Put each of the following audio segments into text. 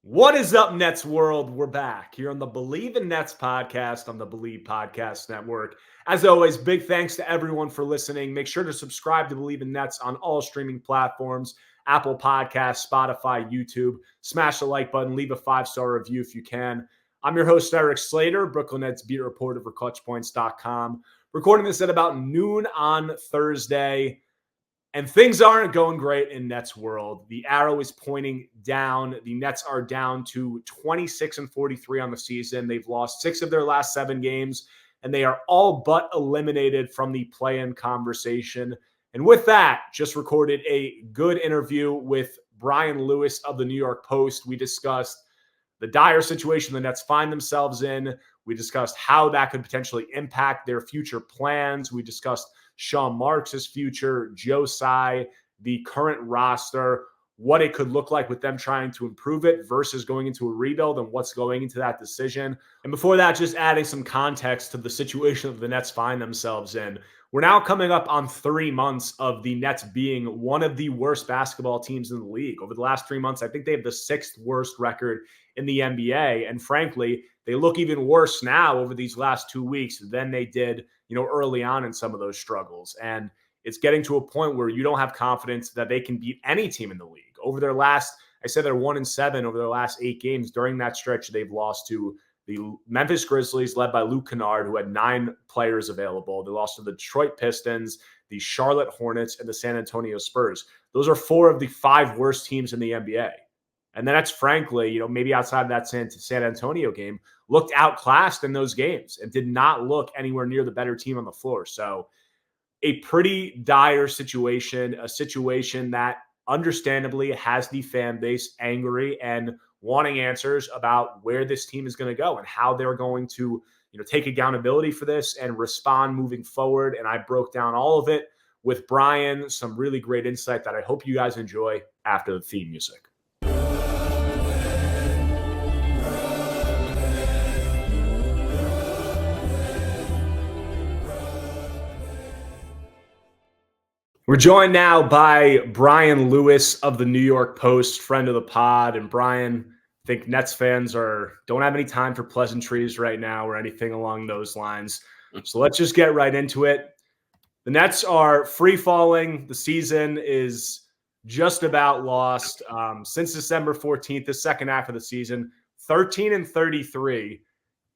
What is up, Nets world? We're back here on the Believe in Nets podcast on the Believe Podcast Network. As always, big thanks to everyone for listening. Make sure to subscribe to Believe in Nets on all streaming platforms, Apple Podcasts, Spotify, YouTube. Smash the like button, leave a 5-star review if you can. I'm your host, Erik Slater, Brooklyn Nets beat reporter for ClutchPoints.com. Recording this at about noon on Thursday. And things aren't going great in Nets world. The arrow is pointing down. The Nets are down to 26-43 on the season. They've lost 6 of their last 7 games, and they are all but eliminated from the play-in conversation. And with that, just recorded a good interview with Brian Lewis of the New York Post. We discussed the dire situation the Nets find themselves in. We discussed how that could potentially impact their future plans. We discussed Sean Marks' future, Joe Tsai, the current roster, what it could look like with them trying to improve it versus going into a rebuild and what's going into that decision. And before that, just adding some context to the situation that the Nets find themselves in. We're now coming up on 3 months of the Nets being one of the worst basketball teams in the league. Over the last 3 months, I think they have the 6th worst record in the NBA. And frankly, they look even worse now over these last 2 weeks than they did, early on in some of those struggles. And it's getting to a point where you don't have confidence that they can beat any team in the league. Over their last, I said they're 1-7 over their last 8 games. During that stretch, they've lost to the Memphis Grizzlies, led by Luke Kennard, who had 9 players available. They lost to the Detroit Pistons, the Charlotte Hornets, and the San Antonio Spurs. Those are 4 of the 5 worst teams in the NBA. And then that's frankly, maybe outside of that San Antonio game, looked outclassed in those games and did not look anywhere near the better team on the floor. So a pretty dire situation, a situation that understandably has the fan base angry and wanting answers about where this team is going to go and how they're going to, take accountability for this and respond moving forward. And I broke down all of it with Brian, some really great insight that I hope you guys enjoy after the theme music. We're joined now by Brian Lewis of the New York Post, friend of the pod. And Brian, I think Nets fans don't have any time for pleasantries right now or anything along those lines. So let's just get right into it. The Nets are free falling. The season is just about lost. Since December 14th, the second half of the season, 13-33.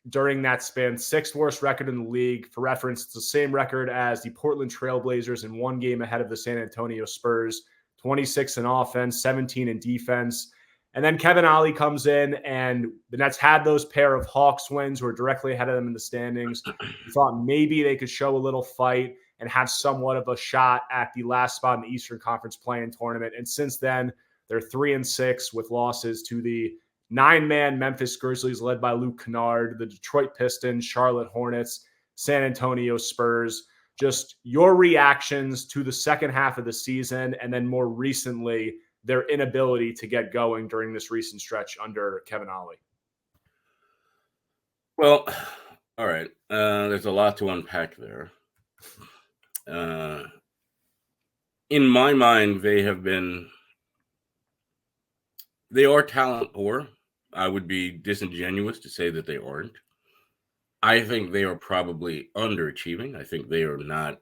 During that span, 6th worst record in the league. For reference, it's the same record as the Portland Trailblazers in 1 game ahead of the San Antonio Spurs. 26 in offense, 17 in defense. And then Kevin Ollie comes in, and the Nets had those pair of Hawks wins who were directly ahead of them in the standings. We thought maybe they could show a little fight and have somewhat of a shot at the last spot in the Eastern Conference play-in tournament. And since then, they're 3-6 with losses to the 9-man Memphis Grizzlies led by Luke Kennard, the Detroit Pistons, Charlotte Hornets, San Antonio Spurs. Just your reactions to the second half of the season and then more recently, their inability to get going during this recent stretch under Kevin Ollie. Well, all right. There's a lot to unpack there. In my mind, they are talent poor. I would be disingenuous to say that they aren't. I think they are probably underachieving. I think they are not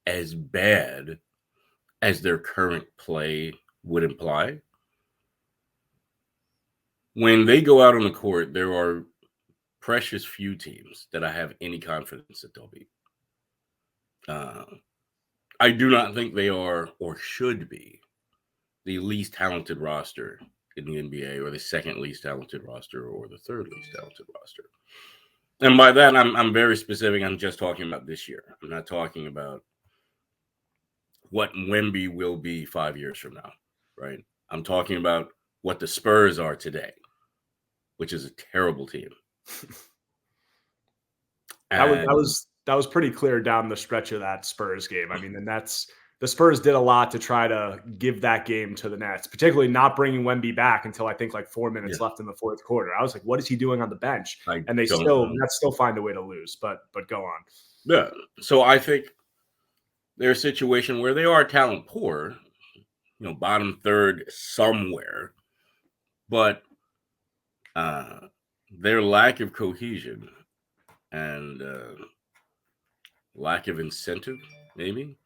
as bad as their current play would imply. When they go out on the court, there are precious few teams that I have any confidence that they'll beat. I do not think they are or should be the least talented roster in the NBA, or the second least talented roster, or the third least talented roster. And by that, I'm very specific. I'm just talking about this year. I'm not talking about what Wemby will be 5 years from now, right? I'm talking about what the Spurs are today, which is a terrible team. That was pretty clear down the stretch of that Spurs game. I mean, the Spurs did a lot to try to give that game to the Nets, particularly not bringing Wemby back until I think like 4 minutes left in the fourth quarter. I was like, what is he doing on the bench? And Nets still find a way to lose, but go on. Yeah. So I think they're a situation where they are talent poor, bottom third somewhere, but Their lack of cohesion and lack of incentive, maybe,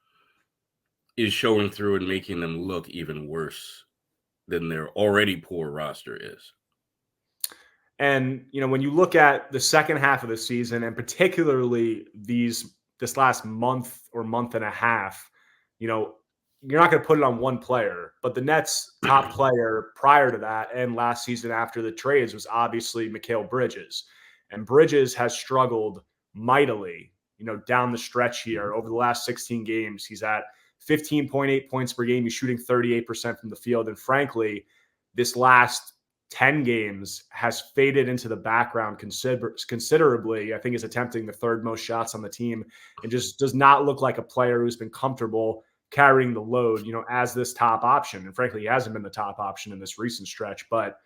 is showing through and making them look even worse than their already poor roster is. And, when you look at the second half of the season, and particularly this last month or month and a half, you're not going to put it on one player, but the Nets' top player prior to that and last season after the trades was obviously Mikal Bridges. And Bridges has struggled mightily, down the stretch here over the last 16 games. He's at 15.8 points per game. He's shooting 38% from the field. And frankly, this last 10 games has faded into the background considerably. I think he's attempting the third most shots on the team and just does not look like a player who's been comfortable carrying the load, as this top option. And frankly, he hasn't been the top option in this recent stretch. But,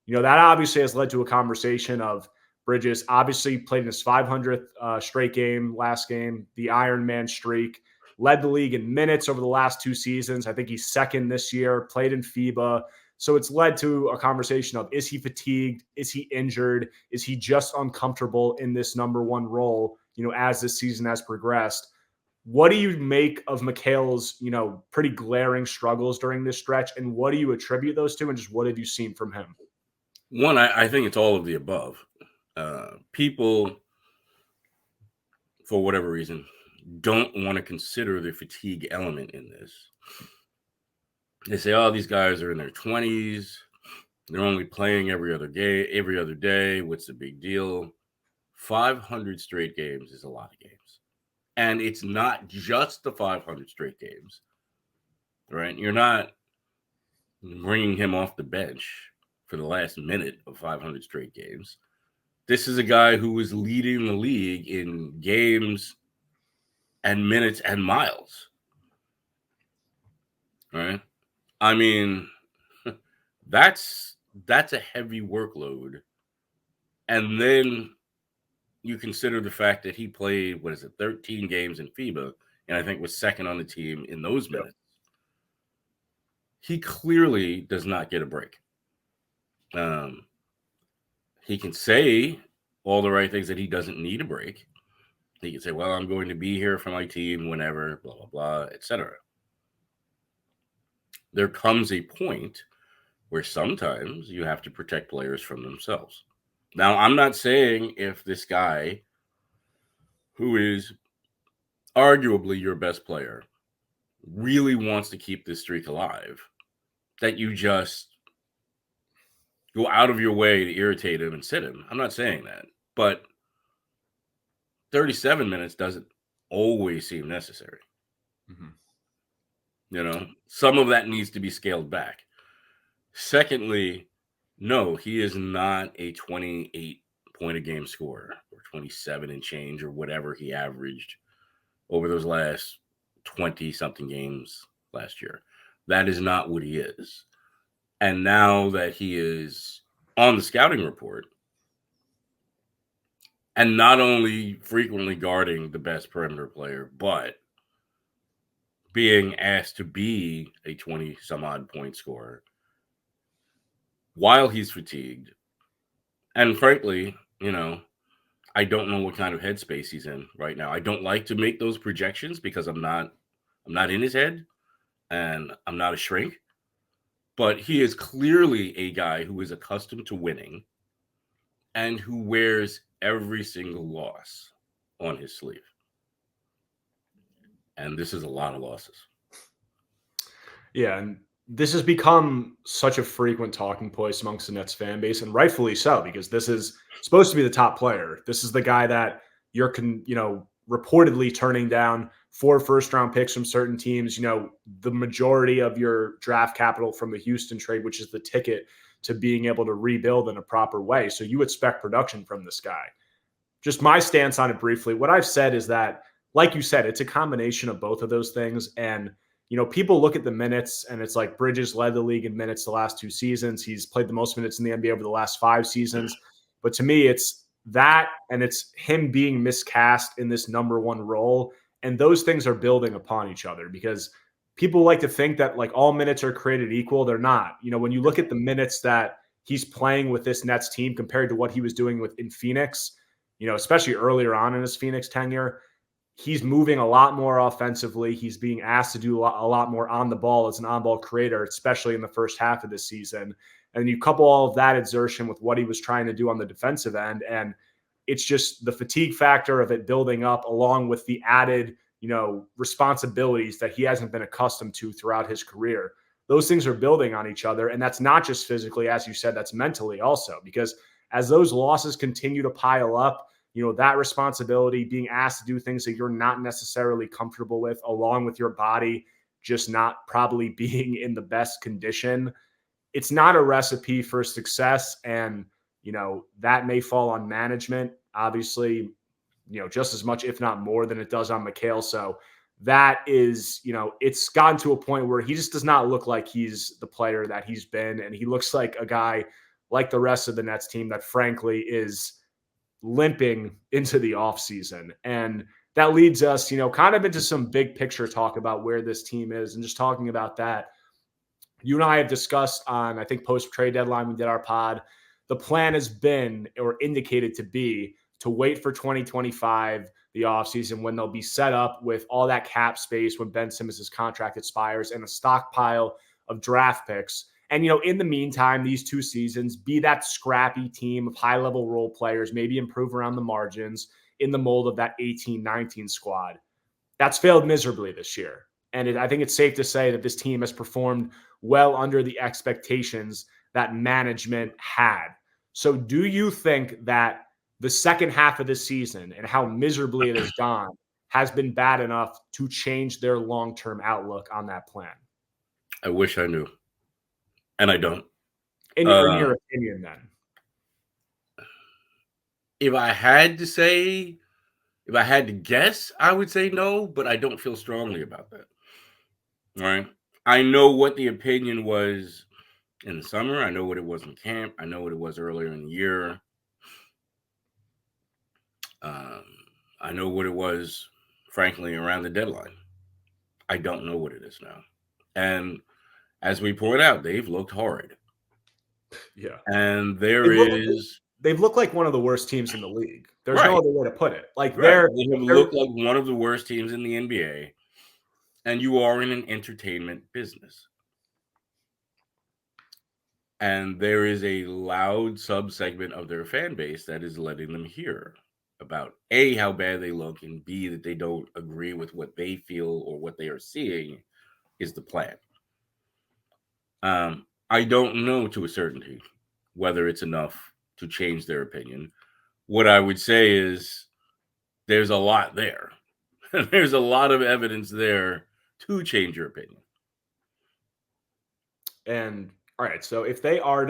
that obviously has led to a conversation of Bridges obviously played in his 500th straight game last game, the Iron Man streak, led the league in minutes over the last 2 seasons. I think he's second this year, played in FIBA. So it's led to a conversation of, is he fatigued? Is he injured? Is he just uncomfortable in this number one role, as this season has progressed? What do you make of Mikal's, pretty glaring struggles during this stretch? And what do you attribute those to? And just what have you seen from him? One, I think it's all of the above. People, for whatever reason, don't want to consider the fatigue element in this. They say, oh, these guys are in their 20s. They're only playing every other day. What's the big deal? 500 straight games is a lot of games. And it's not just the 500 straight games, right? You're not bringing him off the bench for the last minute of 500 straight games. This is a guy who is leading the league in games and minutes and miles, right? I mean, that's a heavy workload. And then you consider the fact that he played, 13 games in FIBA, and I think was second on the team in those minutes. He clearly does not get a break. He can say all the right things that he doesn't need a break. He can say, well, I'm going to be here for my team whenever, blah, blah, blah, etc. There comes a point where sometimes you have to protect players from themselves. Now, I'm not saying if this guy, who is arguably your best player, really wants to keep this streak alive, that you just go out of your way to irritate him and sit him. I'm not saying that. But 37 minutes doesn't always seem necessary. Mm-hmm. Some of that needs to be scaled back. Secondly, no, he is not a 28 point a game scorer or 27 and change or whatever he averaged over those last 20 something games last year. That is not what he is. And now that he is on the scouting report and not only frequently guarding the best perimeter player, but being asked to be a 20 some odd point scorer while he's fatigued. And frankly, I don't know what kind of headspace he's in right now. I don't like to make those projections because I'm not in his head and I'm not a shrink. But he is clearly a guy who is accustomed to winning and who wears every single loss on his sleeve. And this is a lot of losses. Yeah, and this has become such a frequent talking point amongst the Nets fan base, and rightfully so, because this is supposed to be the top player. This is the guy that you're, reportedly turning down 4 first-round picks from certain teams, the majority of your draft capital from the Houston trade, which is the ticket to being able to rebuild in a proper way. So you expect production from this guy. Just my stance on it briefly, what I've said is that, like you said, it's a combination of both of those things. And, people look at the minutes and it's like Bridges led the league in minutes the last 2 seasons. He's played the most minutes in the NBA over the last 5 seasons. But to me, it's that, and it's him being miscast in this number one role. And those things are building upon each other because people like to think that like all minutes are created equal. They're not. When you look at the minutes that he's playing with this Nets team compared to what he was doing in Phoenix, especially earlier on in his Phoenix tenure. He's moving a lot more offensively. He's being asked to do a lot more on the ball as an on-ball creator, especially in the first half of this season. And you couple all of that exertion with what he was trying to do on the defensive end, and it's just the fatigue factor of it building up along with the added, responsibilities that he hasn't been accustomed to throughout his career. Those things are building on each other. And that's not just physically, as you said, that's mentally also, because as those losses continue to pile up, that responsibility, being asked to do things that you're not necessarily comfortable with, along with your body just not probably being in the best condition, it's not a recipe for success. And, that may fall on management, obviously, just as much, if not more than it does on Mikal. So that is, it's gotten to a point where he just does not look like he's the player that he's been. And he looks like a guy like the rest of the Nets team that frankly is limping into the offseason. And that leads us, kind of into some big picture talk about where this team is. And just talking about that, you and I have discussed on, I think, post-trade deadline, we did our pod. The plan has been, or indicated to be, to wait for 2025, the offseason, when they'll be set up with all that cap space when Ben Simmons' contract expires and a stockpile of draft picks. And, in the meantime, these 2 seasons, be that scrappy team of high-level role players, maybe improve around the margins in the mold of that 18-19 squad. That's failed miserably this year. And I think it's safe to say that this team has performed well under the expectations that management had. So do you think that the second half of this season and how miserably it has gone has been bad enough to change their long-term outlook on that plan? I wish I knew. And I don't. In your opinion, then? If I had to guess, I would say no, but I don't feel strongly about that. All right. I know what the opinion was in the summer. I know what it was in camp. I know what it was earlier in the year. I know what it was, frankly, around the deadline. I don't know what it is now. And as we point out, they've looked horrid. Yeah. And they've looked like one of the worst teams in the league. There's no other way to put it. Like they have looked like one of the worst teams in the NBA. And you are in an entertainment business. And there is a loud subsegment of their fan base that is letting them hear about A, how bad they look, and B, that they don't agree with what they feel or what they are seeing is the plan. I don't know to a certainty whether it's enough to change their opinion. What I would say is there's a lot there. There's a lot of evidence there to change your opinion. And all right, so if they are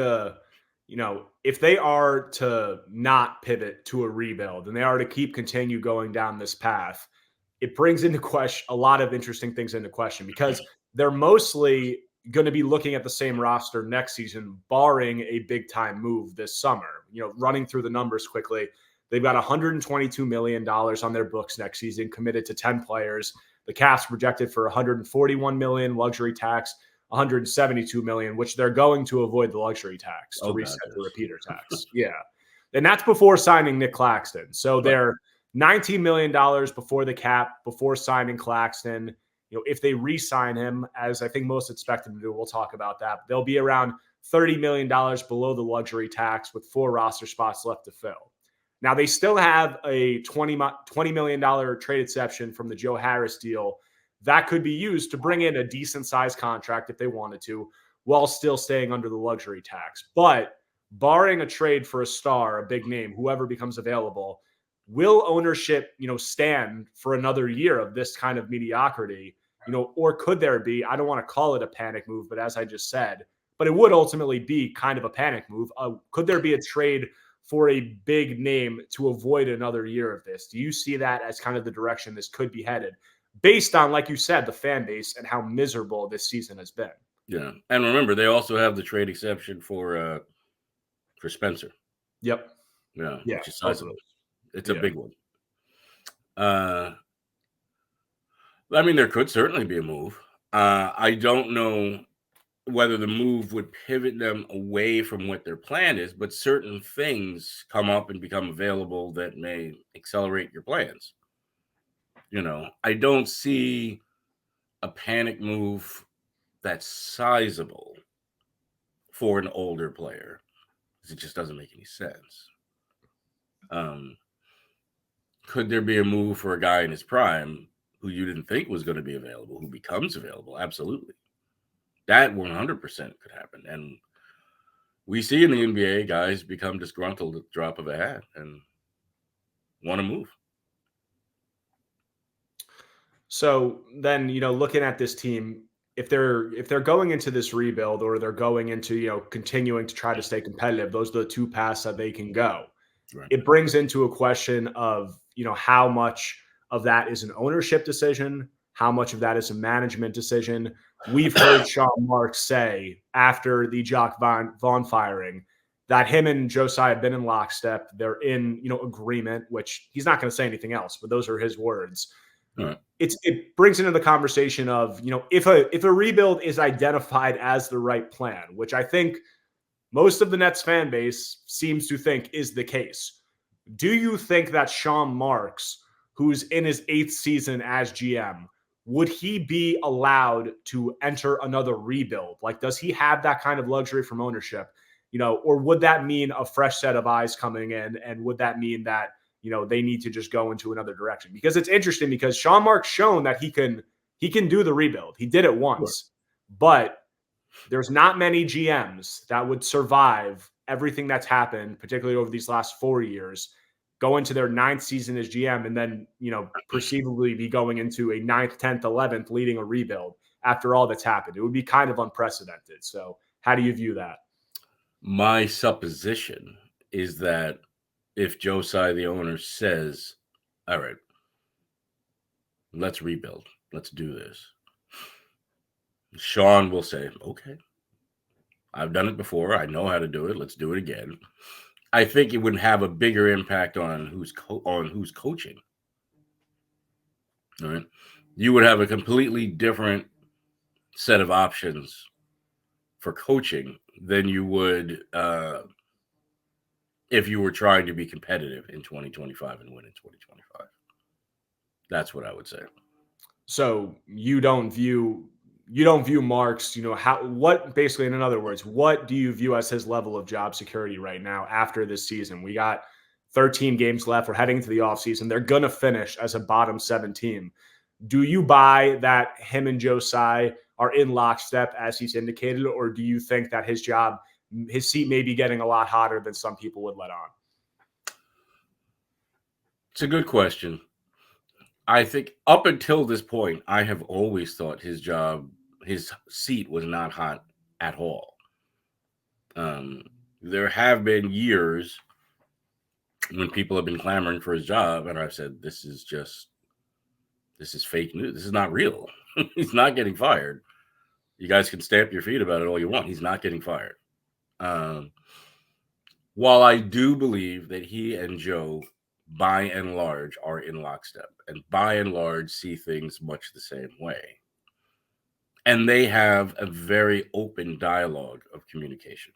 to not pivot to a rebuild and they are to continue going down this path, it brings into question a lot of interesting things into question, because they're mostly going to be looking at the same roster next season, barring a big time move this summer. Running through the numbers quickly, they've got $122 million on their books next season, committed to 10 players. The cap's projected for $141 million, luxury tax $172 million, which they're going to avoid the luxury tax to reset the repeater tax. Yeah. And that's before signing Nic Claxton. So they're $19 million before the cap, before signing Claxton. If they re-sign him, as I think most expect them to do, we'll talk about that. They'll be around $30 million below the luxury tax with 4 roster spots left to fill. Now, they still have a $20 million trade exception from the Joe Harris deal that could be used to bring in a decent sized contract if they wanted to, while still staying under the luxury tax. But barring a trade for a star, a big name, whoever becomes available, will ownership, stand for another year of this kind of mediocrity? Or could there be, I don't want to call it a panic move, but as I just said, but it would ultimately be kind of a panic move. Could there be a trade for a big name to avoid another year of this? Do you see that as kind of the direction this could be headed, based on, like you said, the fan base and how miserable this season has been? Yeah. And remember, they also have the trade exception for Spencer. Yep. Yeah. Yeah. Which is sizable. It's a big one. I mean, there could certainly be a move. I don't know whether the move would pivot them away from what their plan is, but certain things come up and become available that may accelerate your plans. I don't see a panic move that's sizable for an older player, because it just doesn't make any sense. Could there be a move for a guy in his prime who you didn't think was going to be available, who becomes available? Absolutely. That 100% could happen. And we see in the NBA guys become disgruntled at the drop of a hat and want to move. So then, looking at this team, if they're going into this rebuild, or they're going into, continuing to try to stay competitive, those are the two paths that they can go. Right. It brings into a question of, how much of that is an ownership decision, how much of that is a management decision. We've heard Sean Marks say after the Jacques Vaughn firing that him and Tsai have been in lockstep. They're in, agreement, which he's not going to say anything else, but those are his words. Right. It brings into the conversation of, if a rebuild is identified as the right plan, which I think most of the Nets fan base seems to think is the case. Do you think that Sean Marks, who's in his 8th season as GM, would he be allowed to enter another rebuild? Like, does he have that kind of luxury from ownership? Or would that mean a fresh set of eyes coming in? And would that mean that, they need to just go into another direction? Because it's interesting, because Sean Marks shown that he can do the rebuild. He did it once, but there's not many GMs that would survive everything that's happened, particularly over these last 4 years, go into their 9th season as GM, and then, perceivably be going into a 9th, 10th, 11th, leading a rebuild after all that's happened. It would be kind of unprecedented. So how do you view that? My supposition is that if Tsai, the owner, says, all right, let's rebuild, let's do this, Sean will say, okay, I've done it before. I know how to do it. Let's do it again. I think it would have a bigger impact on who's coaching. All right. You would have a completely different set of options for coaching than you would if you were trying to be competitive in 2025 and win in 2025. That's what I would say. So you don't view Marks, basically, in other words, what do you view as his level of job security right now after this season? We got 13 games left. We're heading into the offseason. They're going to finish as a bottom 7 team. Do you buy that him and Tsai are in lockstep as he's indicated, or do you think that his seat may be getting a lot hotter than some people would let on? It's a good question. I think up until this point, I have always thought his seat was not hot at all. There have been years when people have been clamoring for his job, and I've said, this is fake news. This is not real. He's not getting fired. You guys can stamp your feet about it all you want. He's not getting fired. While I do believe that he and Joe, by and large, are in lockstep, and by and large see things much the same way, and they have a very open dialogue of communication,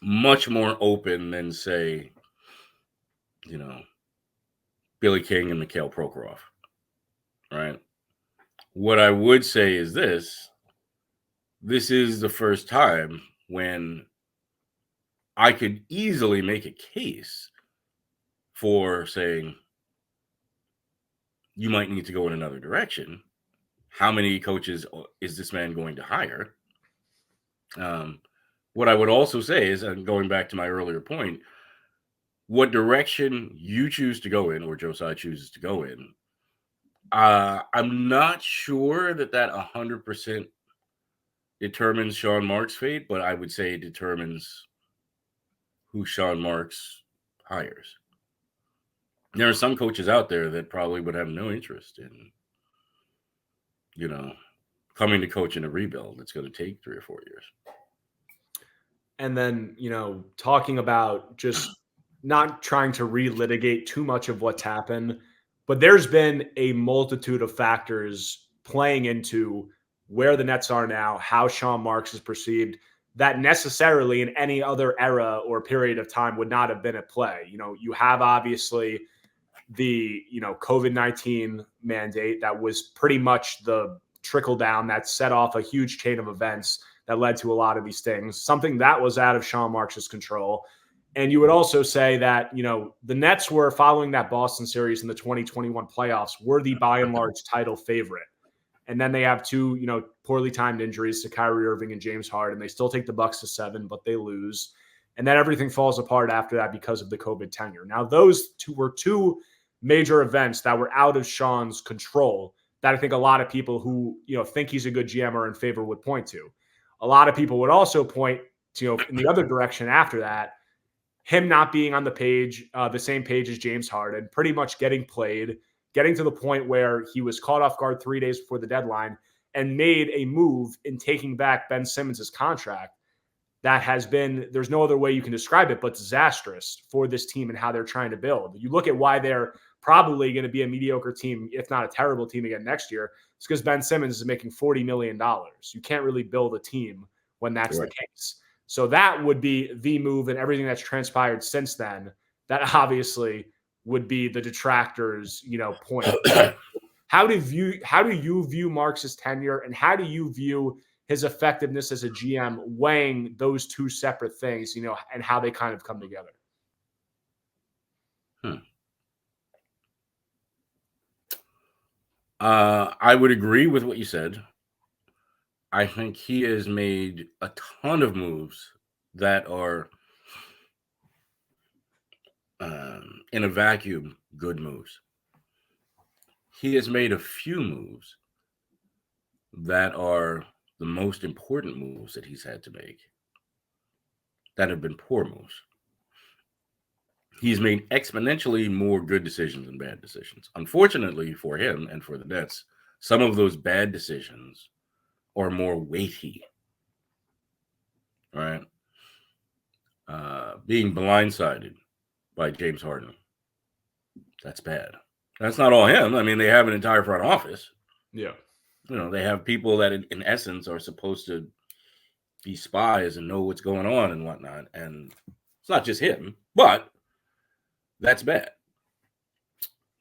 much more open than, say, Billy King and Mikhail Prokhorov, right? What I would say is this is the first time when I could easily make a case for saying, you might need to go in another direction. How many coaches is this man going to hire? What I would also say is, and going back to my earlier point, what direction you choose to go in, or Tsai chooses to go in, I'm not sure that 100% determines Sean Marks' fate, but I would say it determines who Sean Marks hires. There are some coaches out there that probably would have no interest in, coming to coach in a rebuild. It's going to take 3 or 4 years. And then, talking about just not trying to relitigate too much of what's happened, but there's been a multitude of factors playing into where the Nets are now, how Sean Marks is perceived, that necessarily in any other era or period of time would not have been at play. You have obviously the, COVID-19 mandate that was pretty much the trickle down that set off a huge chain of events that led to a lot of these things, something that was out of Sean Marks's control. And you would also say that, the Nets were, following that Boston series in the 2021 playoffs, were the by and large title favorite. And then they have two, poorly timed injuries to Kyrie Irving and James Harden. They still take the Bucks to 7, but they lose. And then everything falls apart after that because of the COVID tenure. Now, those were two major events that were out of Sean's control that I think a lot of people who, think he's a good GM or in favor would point to. A lot of people would also point to, in the other direction after that, him not being on the same page as James Harden, pretty much getting played, getting to the point where he was caught off guard 3 days before the deadline and made a move in taking back Ben Simmons' contract that has been, there's no other way you can describe it, but disastrous for this team and how they're trying to build. You look at why they're probably going to be a mediocre team, if not a terrible team again next year. It's because Ben Simmons is making $40 million. You can't really build a team when that's the case. So that would be the move, and everything that's transpired since then, that obviously would be the detractors, point. How do you view Marks' tenure, and how do you view his effectiveness as a GM, weighing those two separate things, and how they kind of come together? I would agree with what you said. I think he has made a ton of moves that are, in a vacuum, good moves. He has made a few moves that are the most important moves that he's had to make that have been poor moves. He's made exponentially more good decisions than bad decisions. Unfortunately for him and for the Nets, some of those bad decisions are more weighty, right? Being blindsided by James Harden, that's bad. That's not all him. I mean, they have an entire front office. Yeah. They have people that in essence are supposed to be spies and know what's going on and whatnot. And it's not just him, but that's bad.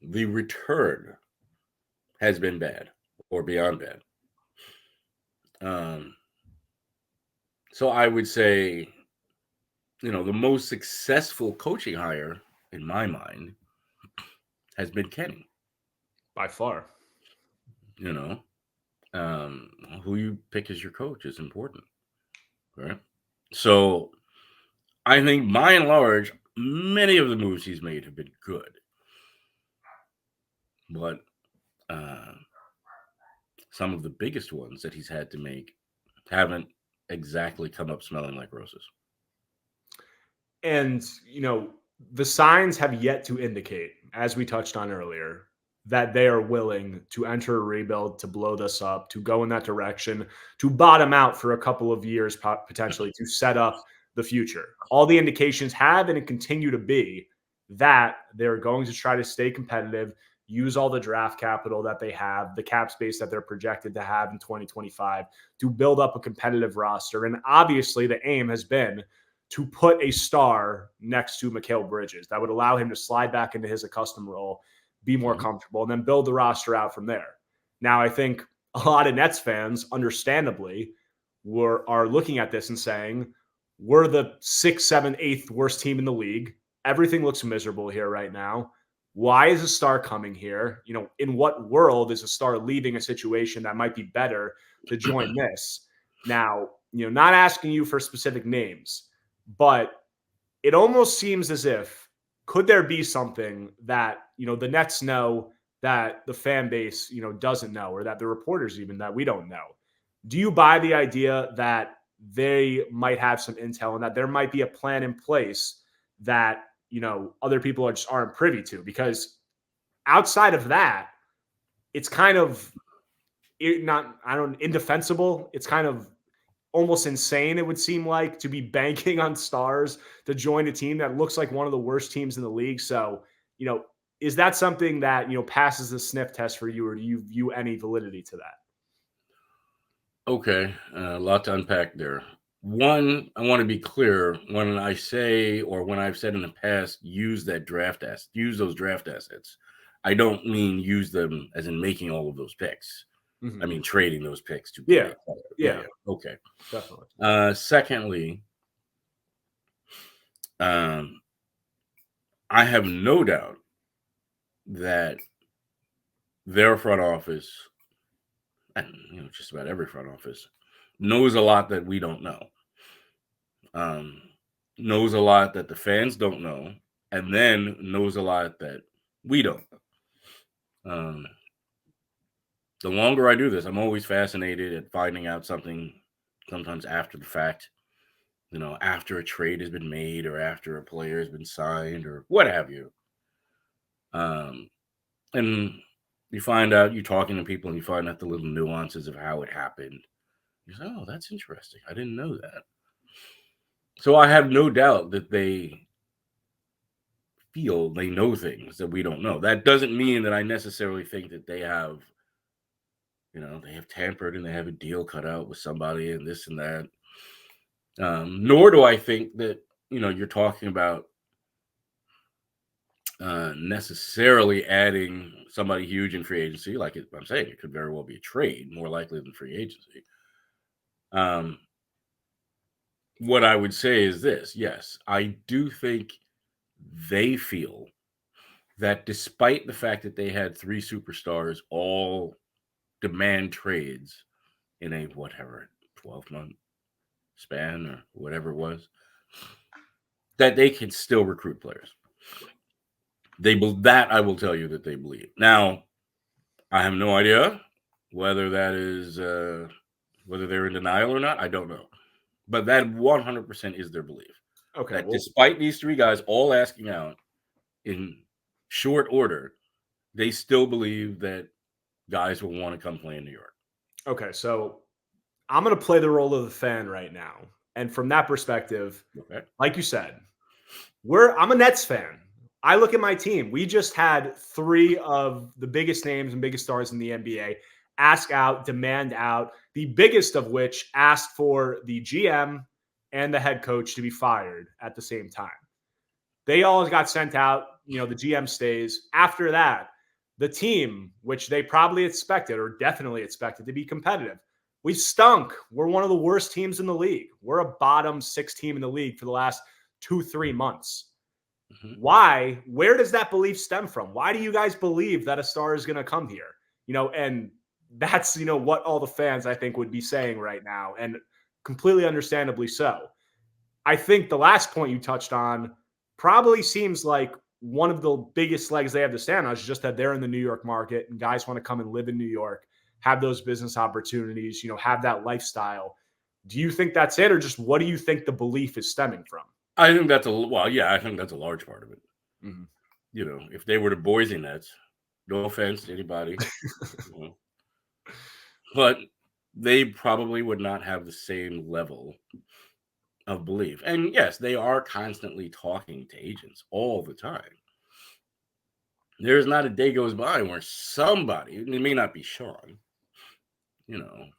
The return has been bad or beyond bad. So I would say, the most successful coaching hire in my mind has been Kenny. By far. Who you pick as your coach is important, right? So I think by and large, many of the moves he's made have been good. But some of the biggest ones that he's had to make haven't exactly come up smelling like roses. And, the signs have yet to indicate, as we touched on earlier, that they are willing to enter a rebuild, to blow this up, to go in that direction, to bottom out for a couple of years, potentially, to set up the future. All the indications have and continue to be that they're going to try to stay competitive, use all the draft capital that they have, the cap space that they're projected to have in 2025, to build up a competitive roster. And obviously the aim has been to put a star next to Mikal Bridges that would allow him to slide back into his accustomed role, be more comfortable, and then build the roster out from there. Now, I think a lot of Nets fans, understandably, are looking at this and saying, we're the 6th, 7th, 8th worst team in the league. Everything looks miserable here right now. Why is a star coming here? In what world is a star leaving a situation that might be better to join this? Now, not asking you for specific names, but it almost seems as if, could there be something that, the Nets know that the fan base, doesn't know, or that the reporters even that we don't know? Do you buy the idea that they might have some intel and that there might be a plan in place that, other people just aren't privy to? Because outside of that, it's kind of indefensible. It's kind of almost insane, it would seem like, to be banking on stars to join a team that looks like one of the worst teams in the league. So, is that something that, passes the sniff test for you, or do you view any validity to that? Okay, a lot to unpack there. One, I want to be clear when I say, or when I've said in the past, use those draft assets. I don't mean use them as in making all of those picks. I mean trading those picks to get Yeah. a player. Yeah. Okay. Definitely. Secondly, um, I have no doubt that their front office, and just about every front office, knows a lot that we don't know. Knows a lot that the fans don't know, and then knows a lot that we don't know. The longer I do this, I'm always fascinated at finding out something, sometimes after the fact, after a trade has been made or after a player has been signed or what have you. And you find out, you're talking to people and you find out the little nuances of how it happened. You say, oh, that's interesting. I didn't know that. So I have no doubt that they feel they know things that we don't know. That doesn't mean that I necessarily think that they have tampered and they have a deal cut out with somebody and this and that. Nor do I think that, you're talking about necessarily adding somebody huge in free agency. Like I'm saying, it could very well be a trade, more likely than free agency. What I would say is this. Yes, I do think they feel that despite the fact that they had 3 superstars all demand trades in a 12-month span or whatever it was, that they can still recruit players. That I will tell you that they believe. Now, I have no idea whether that is whether they're in denial or not. I don't know, but that 100% is their belief. Okay. That despite these 3 guys all asking out in short order, they still believe that guys will want to come play in New York. Okay, so I'm going to play the role of the fan right now. And from that perspective, like you said, I'm a Nets fan. I look at my team. We just had 3 of the biggest names and biggest stars in the NBA ask out, demand out, the biggest of which asked for the GM and the head coach to be fired at the same time. They all got sent out. The GM stays. After that, the team, which they probably expected or definitely expected to be competitive, we stunk. We're one of the worst teams in the league. We're a bottom 6 team in the league for the last 2-3 months. Why? Where does that belief stem from? Why do you guys believe that a star is going to come here? And that's, what all the fans, I think, would be saying right now, and completely understandably so. I think the last point you touched on probably seems like one of the biggest legs they have to stand on is just that they're in the New York market and guys want to come and live in New York, have those business opportunities, have that lifestyle. Do you think that's it, or just what do you think the belief is stemming from? I think that's I think that's a large part of it. Mm-hmm. If they were the Boise Nets, no offense to anybody, but they probably would not have the same level of belief. And yes, they are constantly talking to agents all the time. There's not a day goes by where somebody, it may not be Sean,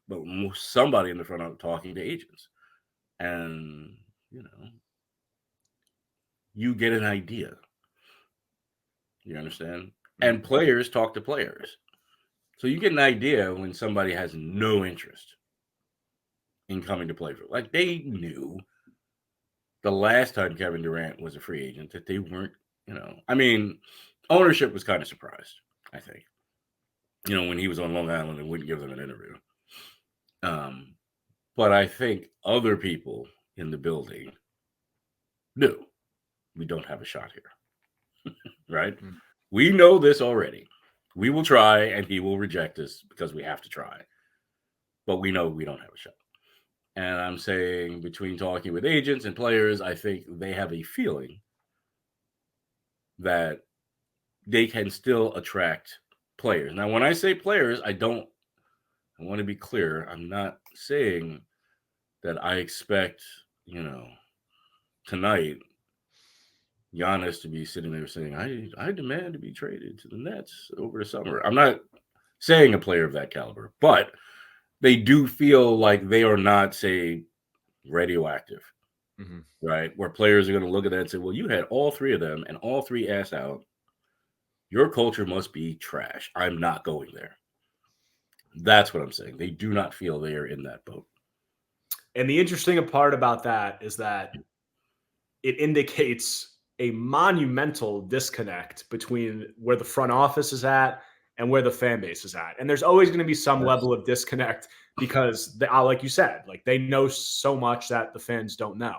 but somebody in the front of talking to agents. And, you get an idea. You understand? Mm-hmm. And players talk to players. So you get an idea when somebody has no interest in coming to play for. Like, they knew the last time Kevin Durant was a free agent that they weren't, ownership was kind of surprised, I think. When he was on Long Island and wouldn't give them an interview. But I think other people in the building knew we don't have a shot here. Right? Mm-hmm. We know this already. We will try and he will reject us because we have to try. But we know we don't have a shot. And I'm saying between talking with agents and players, I think they have a feeling that they can still attract players. Now, when I say players, I want to be clear. I'm not saying that I expect, tonight, Giannis to be sitting there saying, I demand to be traded to the Nets over the summer. I'm not saying a player of that caliber, but they do feel like they are not, say, radioactive, right? Where players are going to look at that and say, well, you had all three of them and all three ass out. Your culture must be trash. I'm not going there. That's what I'm saying. They do not feel they are in that boat. And the interesting part about that is that it indicates a monumental disconnect between where the front office is at and where the fan base is at. And there's always going to be some level of disconnect because, like you said, like they know so much that the fans don't know.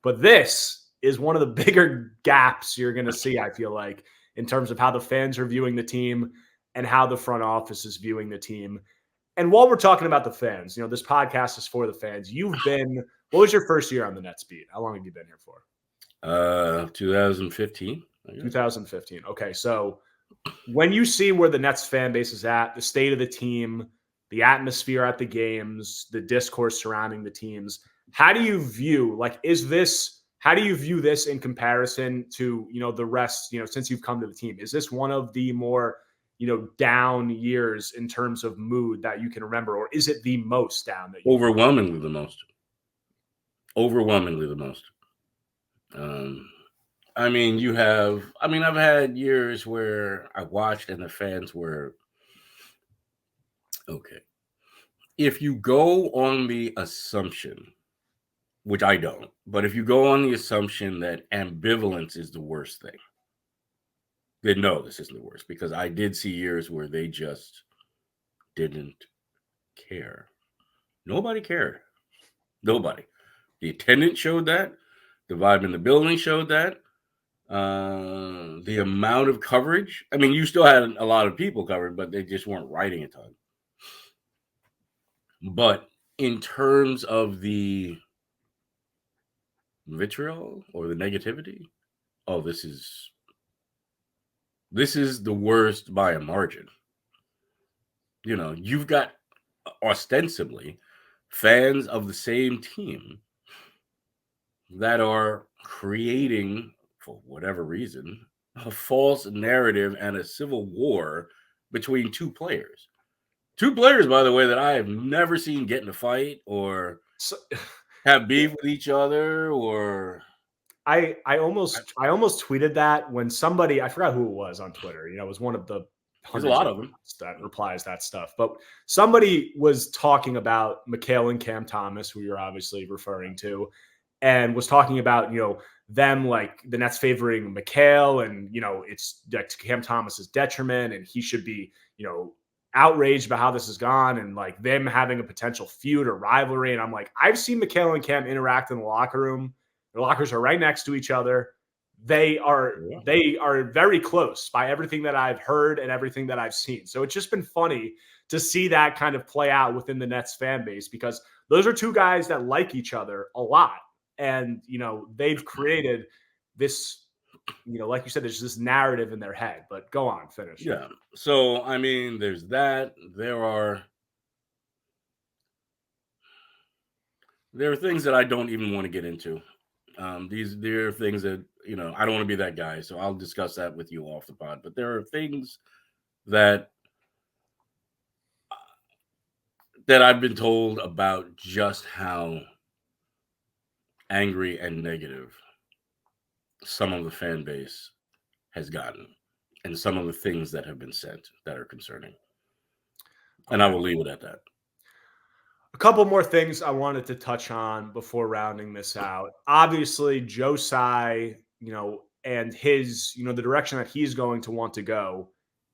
But this is one of the bigger gaps you're going to see, I feel like, in terms of how the fans are viewing the team and how the front office is viewing the team. And while we're talking about the fans, this podcast is for the fans. What was your first year on the Nets beat? How long have you been here for? 2015. 2015. Okay, so when you see where the Nets fan base is at, the state of the team, the atmosphere at the games, the discourse surrounding the teams, how do you view this in comparison to, the rest, since you've come to the team? Is this one of the more, down years in terms of mood that you can remember, or is it the most down that you Overwhelmingly the most. I've had years where I watched and the fans were okay. If you go on the assumption, which I don't, but if you go on the assumption that ambivalence is the worst thing, then no, this isn't the worst, because I did see years where they just didn't care. Nobody cared. Nobody. The attendance showed that. The vibe in the building showed that. The amount of coverage. I mean, you still had a lot of people covered, but they just weren't writing a ton. But in terms of the vitriol or the negativity, this is the worst by a margin. You've got ostensibly fans of the same team that are creating, for whatever reason, a false narrative and a civil war between two players. Two players, by the way, that I have never seen get in a fight or have beef with each other. Or I almost tweeted that when somebody, I forgot who it was on Twitter, it was one of the there's a lot of them that replies that stuff, but somebody was talking about Mikal and Cam Thomas, who you're obviously referring to, and was talking about, them, like the Nets favoring Mikal, and, it's like Cam Thomas's detriment, and he should be, outraged about how this has gone, and like them having a potential feud or rivalry. And I'm like, I've seen Mikal and Cam interact in the locker room. Their lockers are right next to each other. They are very close by everything that I've heard and everything that I've seen. So it's just been funny to see that kind of play out within the Nets fan base, because those are two guys that like each other a lot. And, they've created this, like you said, there's this narrative in their head. But go on, finish. Yeah. So, there's that. There are things that I don't even want to get into. There are things that, I don't want to be that guy. So I'll discuss that with you off the pod. But there are things that I've been told about just how angry and negative some of the fan base has gotten, and some of the things that have been said that are concerning. And I will leave it at that. A couple more things I wanted to touch on before rounding this out. Obviously, Tsai, and his, the direction that he's going to want to go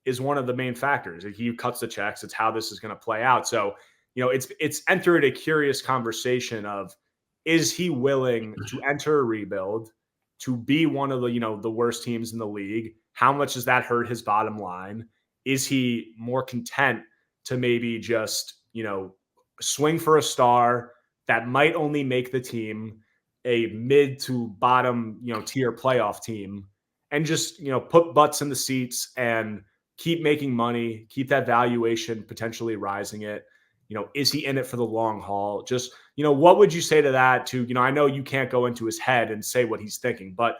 is one of the main factors. If he cuts the checks, it's how this is going to play out. So, it's entered a curious conversation of, is he willing to enter a rebuild, to be one of the, the worst teams in the league? How much does that hurt his bottom line? Is he more content to maybe just, swing for a star that might only make the team a mid to bottom, tier playoff team, and just, put butts in the seats and keep making money, keep that valuation potentially rising it? Is he in it for the long haul? Just, what would you say to that? I know you can't go into his head and say what he's thinking, but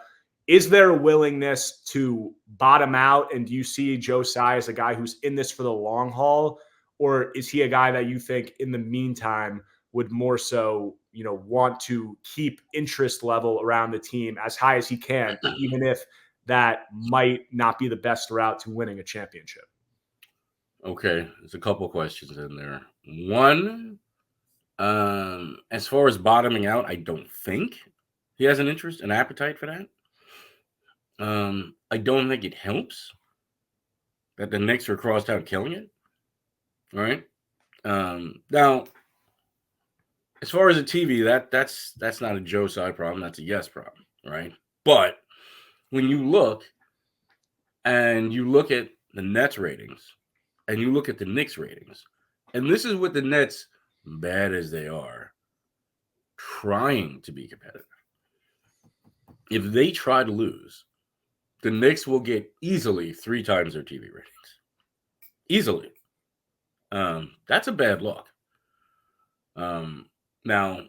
is there a willingness to bottom out? And do you see Tsai as a guy who's in this for the long haul? or is he a guy that you think in the meantime would more so, want to keep interest level around the team as high as he can, even if that might not be the best route to winning a championship? Okay, there's a couple questions in there. One, as far as bottoming out, I don't think he has an interest, an appetite for that. I don't think it helps that the Knicks are crossed out killing it. All right. Now, as far as the TV, that's not a Joe Tsai problem. That's a yes problem, right? But when you look at the Nets ratings and you look at the Knicks ratings, and this is what the Nets, bad as they are, trying to be competitive. If they try to lose, the Knicks will get easily 3 times their TV ratings. Easily. That's a bad look. Now,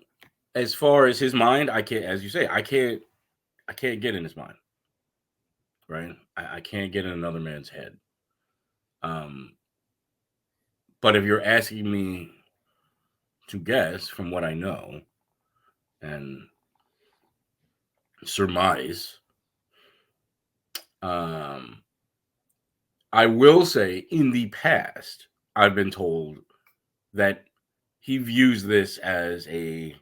as far as his mind, I can't, as you say, I can't get in his mind. Right? I can't get in another man's head. But if you're asking me to guess from what I know and surmise, I will say in the past, I've been told that he views this as a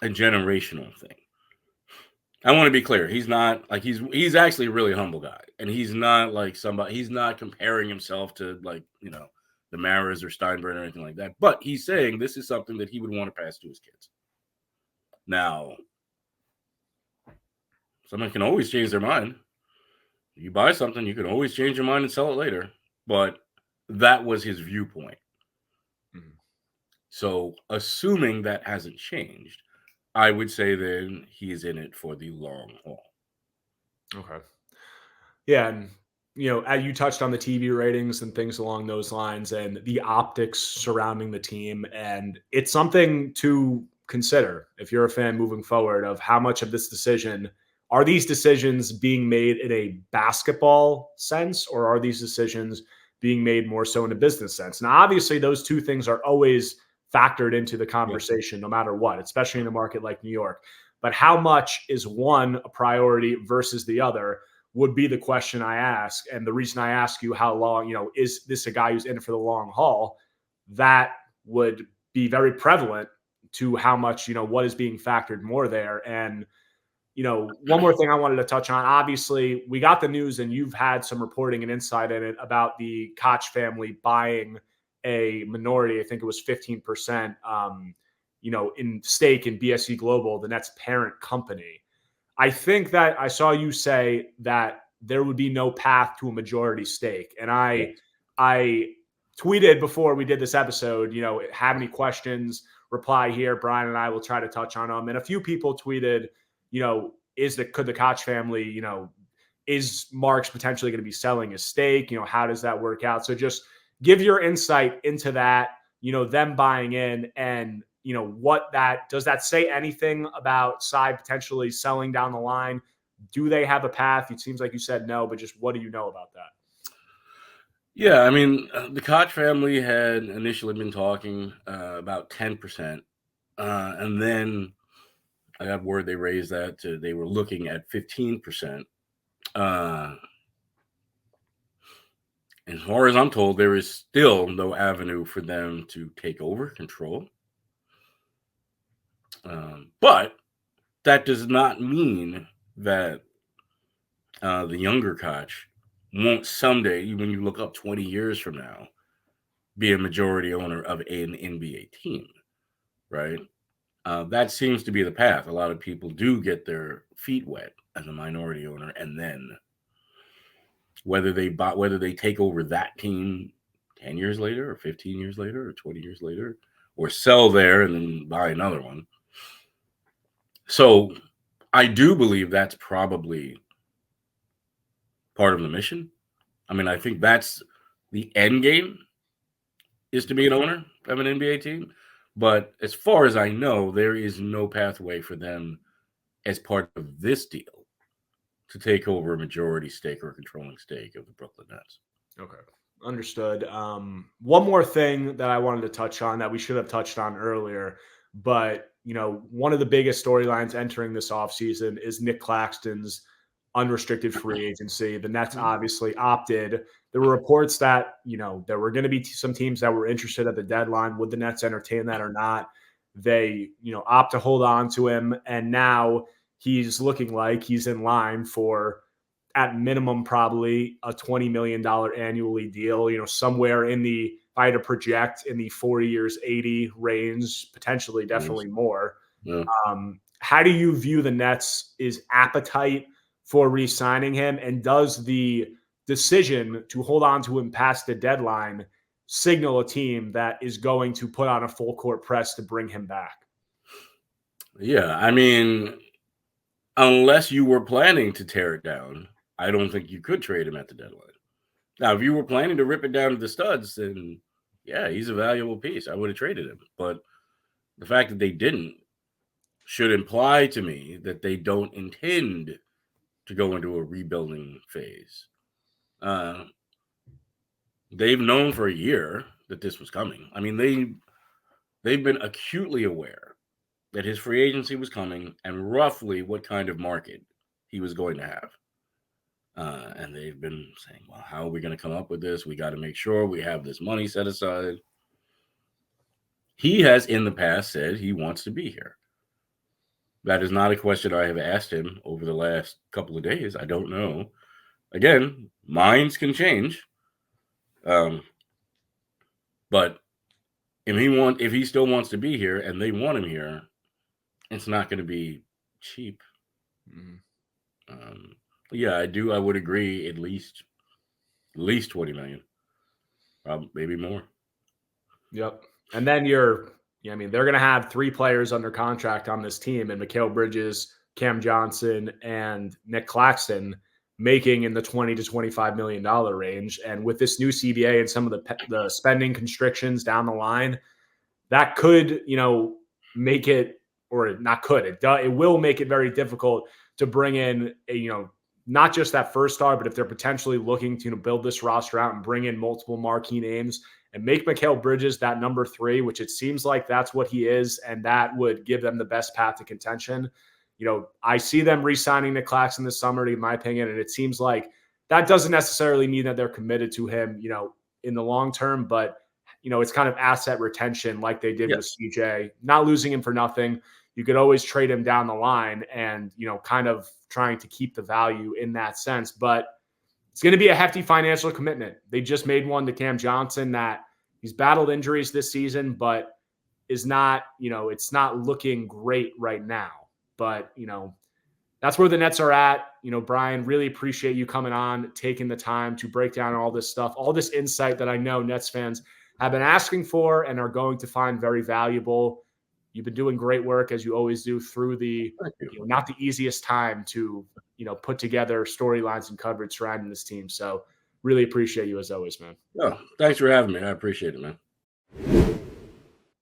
generational thing. I want to be clear. He's not like he's actually a really humble guy, and he's not like somebody. He's not comparing himself to the Maras or Steinbrenner or anything like that. But he's saying this is something that he would want to pass to his kids. Now, someone can always change their mind. You buy something, you can always change your mind and sell it later. But that was his viewpoint. Mm-hmm. So, assuming that hasn't changed, I would say then he's in it for the long haul. Okay. Yeah, and you touched on the TV ratings and things along those lines and the optics surrounding the team, and it's something to consider if you're a fan moving forward of how much of this decision are these decisions being made in a basketball sense, or are these decisions being made more so in a business sense? Now, obviously, those two things are always factored into the conversation, no matter what, especially in a market like New York. But how much is one a priority versus the other would be the question I ask. And the reason I ask you how long, is this a guy who's in it for the long haul? That would be very prevalent to how much, what is being factored more there. And, one more thing I wanted to touch on. Obviously, we got the news and you've had some reporting and insight in it about the Koch family buying a minority, I think it was 15%, in stake in BSE Global, the Nets parent company. I think that I saw you say that there would be no path to a majority stake. And I tweeted before we did this episode, have any questions, reply here. Brian and I will try to touch on them. And a few people tweeted, could the Koch family, is Marks potentially going to be selling his stake? How does that work out? So just give your insight into that, them buying in and, does that say anything about Tsai potentially selling down the line? Do they have a path? It seems like you said no, but just what do you know about that? Yeah, I mean, the Koch family had initially been talking about 10%. And then I got word they raised that to, they were looking at 15%. As far as I'm told, there is still no avenue for them to take over control. But that does not mean that the younger Koch won't someday, when you look up 20 years from now, be a majority owner of an NBA team, right? That seems to be the path. A lot of people do get their feet wet as a minority owner, and then whether they take over that team 10 years later or 15 years later or 20 years later, or sell there and then buy another one. So I do believe that's probably part of the mission. I mean, I think that's the end game, is to be an owner of an NBA team. But as far as I know, there is no pathway for them as part of this deal to take over a majority stake or controlling stake of the Brooklyn Nets. Okay. Understood. One more thing that I wanted to touch on that we should have touched on earlier, but one of the biggest storylines entering this offseason is Nic Claxton's unrestricted free agency. The Nets obviously opted. There were reports that, there were going to be some teams that were interested at the deadline. Would the Nets entertain that or not? They, opt to hold on to him. And now he's looking like he's in line for, at minimum, probably a $20 million annually deal, somewhere in the, if I had to project, in the 4 years, 80 range, potentially, definitely more. Yeah. How do you view the Nets' appetite for re-signing him? And does the decision to hold on to him past the deadline signal a team that is going to put on a full court press to bring him back? Yeah, I mean, unless you were planning to tear it down, I don't think you could trade him at the deadline. Now, if you were planning to rip it down to the studs, then yeah, he's a valuable piece. I would have traded him. But the fact that they didn't should imply to me that they don't intend to go into a rebuilding phase. They've known for a year that this was coming. I mean, they've been acutely aware that his free agency was coming and roughly what kind of market he was going to have. And they've been saying, well, how are we going to come up with this? We got to make sure we have this money set aside. He has in the past said he wants to be here. That is not a question I have asked him over the last couple of days. I don't know. Again, minds can change. But if he still wants to be here and they want him here, it's not going to be cheap. Mm-hmm. Yeah, I would agree. At least 20 million, maybe more. Yep. And then they're going to have 3 players under contract on this team, and Mikal Bridges, Cam Johnson, and Nic Claxton making in the $20 to $25 million range. And with this new CBA and some of the spending constrictions down the line, that could, make it, or not could, it will make it very difficult to bring in not just that first star, but if they're potentially looking to build this roster out and bring in multiple marquee names and make Mikal Bridges that number 3, which it seems like that's what he is, and that would give them the best path to contention. I see them re-signing Nic Claxton this summer, in my opinion, and it seems like that doesn't necessarily mean that they're committed to him, in the long term, but it's kind of asset retention like they did with CJ, not losing him for nothing. You could always trade him down the line and, kind of trying to keep the value in that sense. But it's going to be a hefty financial commitment. They just made one to Cam Johnson that he's battled injuries this season, but is not, it's not looking great right now. But, that's where the Nets are at. Brian, really appreciate you coming on, taking the time to break down all this stuff, all this insight that I know Nets fans have been asking for and are going to find very valuable. You've been doing great work, as you always do, through the not the easiest time to put together storylines and coverage surrounding this team. So really appreciate you as always, man. Oh, thanks for having me. I appreciate it, man.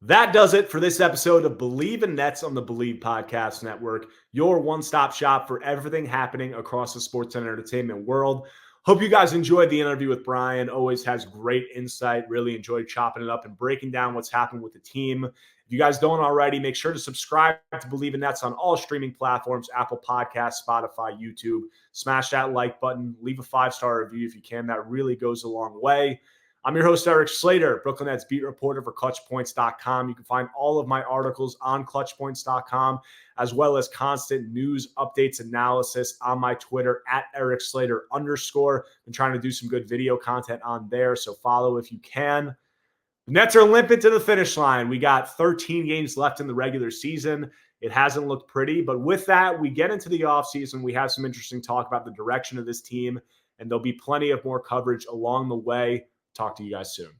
That does it for this episode of Believe in Nets on the Believe Podcast Network, your one-stop shop for everything happening across the sports and entertainment world. Hope you guys enjoyed the interview with Brian. Always has great insight. Really enjoyed chopping it up and breaking down what's happened with the team. If you guys don't already, make sure to subscribe to Believe in Nets on all streaming platforms, Apple Podcasts, Spotify, YouTube. Smash that like button. Leave a 5-star review if you can. That really goes a long way. I'm your host, Erik Slater, Brooklyn Nets beat reporter for ClutchPoints.com. You can find all of my articles on ClutchPoints.com, as well as constant news, updates, analysis on my Twitter at Erik Slater _. I'm trying to do some good video content on there, so follow if you can. The Nets are limping to the finish line. We got 13 games left in the regular season. It hasn't looked pretty, but with that, we get into the offseason. We have some interesting talk about the direction of this team, and there'll be plenty of more coverage along the way. Talk to you guys soon.